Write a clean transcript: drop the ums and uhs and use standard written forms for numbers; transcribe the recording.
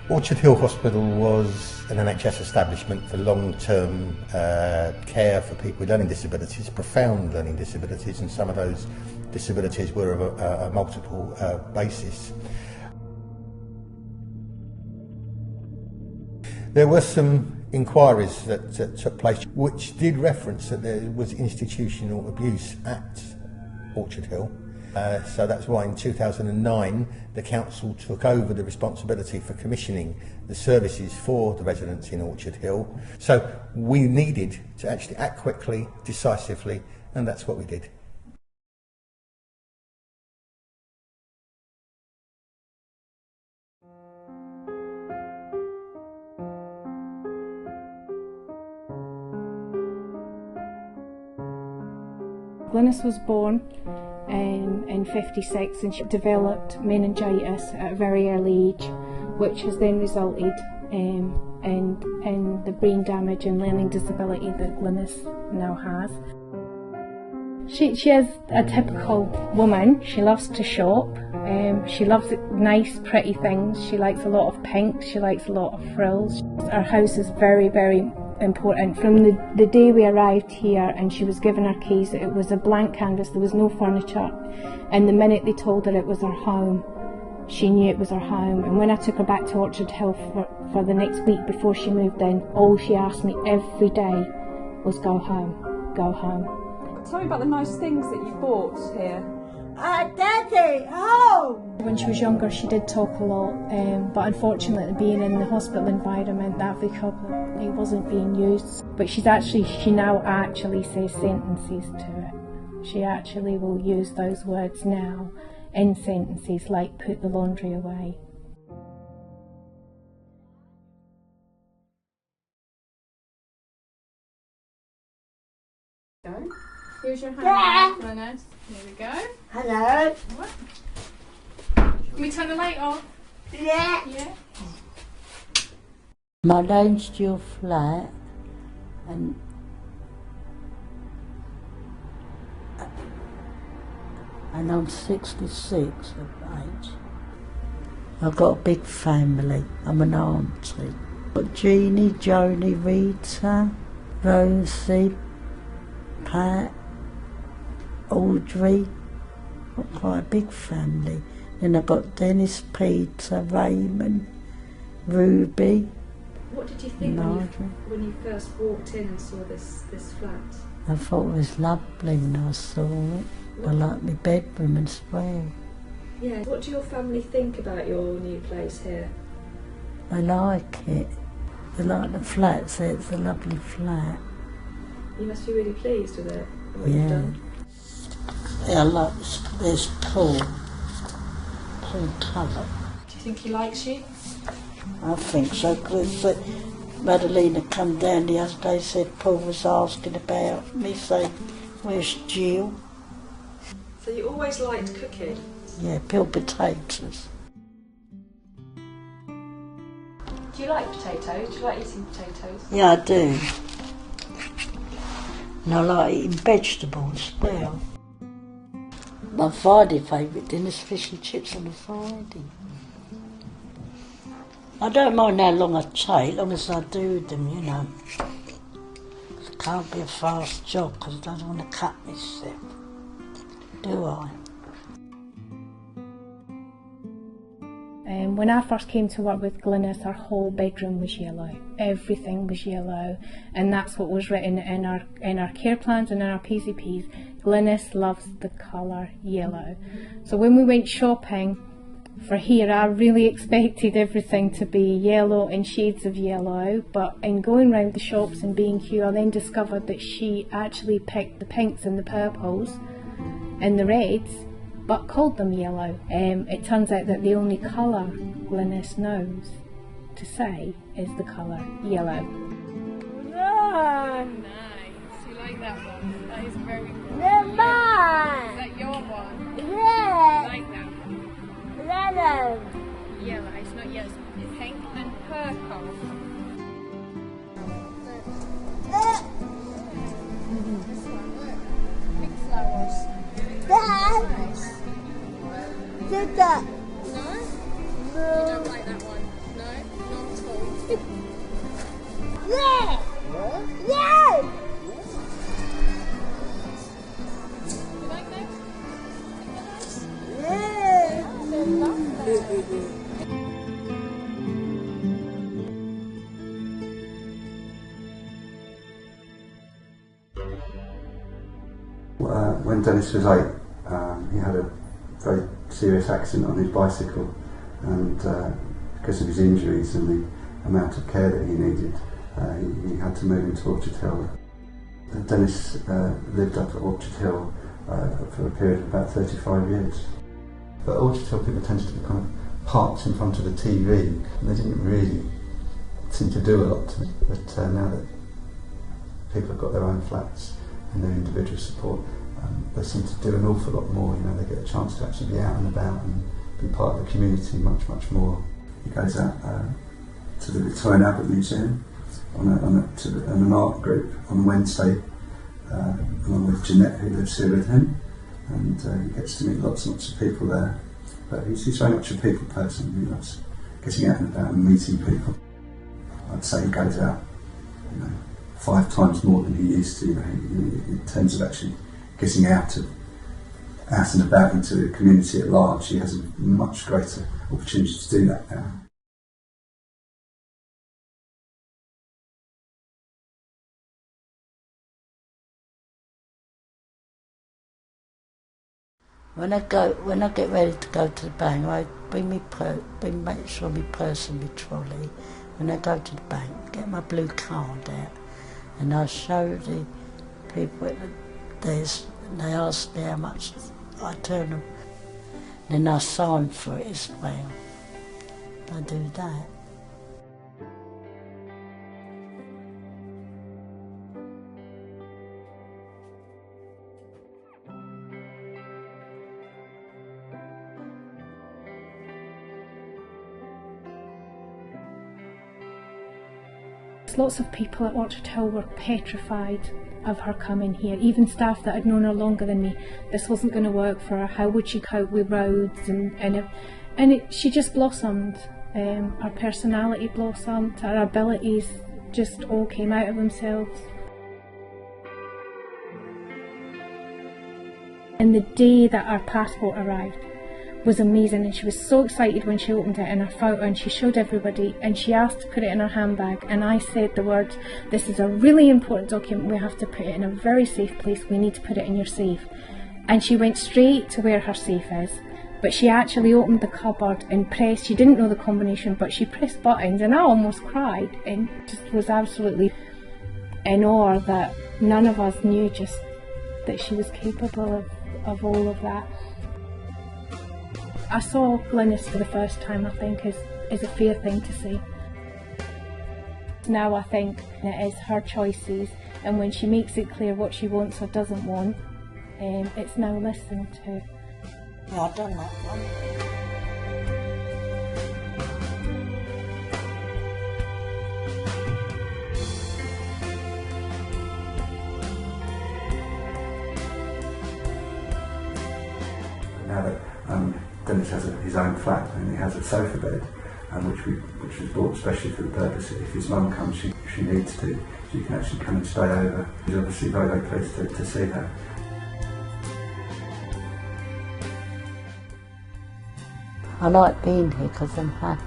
Orchard Hill Hospital was an NHS establishment for long-term care for people with learning disabilities, profound learning disabilities, and some of those disabilities were of a multiple basis. There were some inquiries that took place which did reference that there was institutional abuse at Orchard Hill. So that's why in 2009 the council took over the responsibility for commissioning the services for the residents in Orchard Hill. So we needed to actually act quickly, decisively, and that's what we did. Glynis was born in '56 and she developed meningitis at a very early age, which has then resulted in the brain damage and learning disability that Glynis now has. She is a typical woman. She loves to shop. She loves nice, pretty things. She likes a lot of pink. She likes a lot of frills. Our house is very, very important. From the day we arrived here and she was given her keys, it was a blank canvas, there was no furniture, and the minute they told her it was her home, she knew it was her home. And when I took her back to Orchard Hill for the next week before she moved in, all she asked me every day was go home, go home. Tell me about the nice things that you bought here. Daddy, home! When she was younger she did talk a lot, but unfortunately being in the hospital environment that vocabulary wasn't being used. But she now actually says sentences to it. She actually will use those words now in sentences like put the laundry away. Go. Here's your hand, Glynis. Here we go. Hello. What? Can we turn the light off? Yeah. Yeah. My name's Jill Flat, and I'm 66 of age. I've got a big family. I'm an auntie. Got Jeannie, Joni, Rita, Rosie, Pat, Audrey. Got quite a big family. Then I've got Dennis, Peter, Raymond, Ruby. What did you think when you first walked in and saw this flat? I thought it was lovely when I saw it. I like my bedroom as well. Yeah. What do your family think about your new place here? I like it. They like the flat, so it's a lovely flat. You must be really pleased with it. What Yeah. you've done. Yeah, I like this Paul colour. Do you think he likes you? I think so, because Madalena come down the other day, said Paul was asking about me, saying, where's Jill? So you always liked cooking? Yeah, peeled potatoes. Do you like potatoes? Do you like eating potatoes? Yeah, I do. And I like eating vegetables as well. My Friday favourite dinner is fish and chips on a Friday. I don't mind how long I take, as long as I do them, you know. It can't be a fast job because I don't want to cut myself, do I? When I first came to work with Glynis, our whole bedroom was yellow. Everything was yellow, and that's what was written in our care plans and in our PCPs. Glynis loves the colour yellow. So when we went shopping for here, I really expected everything to be yellow and shades of yellow, but in going round the shops and being here, I then discovered that she actually picked the pinks and the purples and the reds, but called them yellow. It turns out that the only colour Glynis knows to say is the colour yellow. No. Nice. You like that one? That is very good. Mine. Is that your one? Yeah. You like that one? Yellow. Yellow. It's not yellow. It's pink and purple. This one, look. Pink flowers. Dad. Nice. Did that. No? You don't like that one? No? When Dennis was 8, he had a very serious accident on his bicycle, and because of his injuries and the amount of care that he needed, he had to move into Orchard Hill. Dennis lived up at Orchard Hill for a period of about 35 years. But Orchard Hill people tended to be kind of parked in front of the TV, and they didn't really seem to do a lot to me. But now that people have got their own flats and their individual support, they seem to do an awful lot more. You know, they get a chance to actually be out and about and be part of the community much, much more. He goes out to the Victoria and Albert Museum on an art group on Wednesday, along with Jeanette, who lives here with him, and he gets to meet lots and lots of people there. But he's very much a people person. He loves getting out and about and meeting people. I'd say he goes out, 5 times more than he used to, in terms of actually getting out and about into the community at large. He has a much greater opportunity to do that now. When I get ready to go to the bank, I make sure my purse and my trolley. When I go to the bank, get my blue card out, and I show the people at the desk, and they ask me how much I turn them. Then I sign for it as well. I do that. Lots of people at Orchard Hill were petrified of her coming here, even staff that had known her longer than me. This wasn't going to work for her. How would she cope with roads? She just blossomed. Her personality blossomed. Her abilities just all came out of themselves. And the day that our passport arrived was amazing, and she was so excited when she opened it in her photo, and she showed everybody, and she asked to put it in her handbag, and I said the words, "This is a really important document, we have to put it in a very safe place, we need to put it in your safe." And she went straight to where her safe is, but she actually opened the cupboard and pressed, she didn't know the combination, but she pressed buttons, and I almost cried, and just was absolutely in awe that none of us knew just that she was capable of all of that. I saw Glynis for the first time, I think, is a fair thing to say. Now I think it is her choices, and when she makes it clear what she wants or doesn't want, it's now listened to. Yeah, I've done that one. Now that Dennis has his own flat, and he has a sofa bed, which was bought especially for the purpose if his mum comes, if she needs to, she can actually come and stay over. He's obviously very, very pleased to see her. I like being here because I'm happy.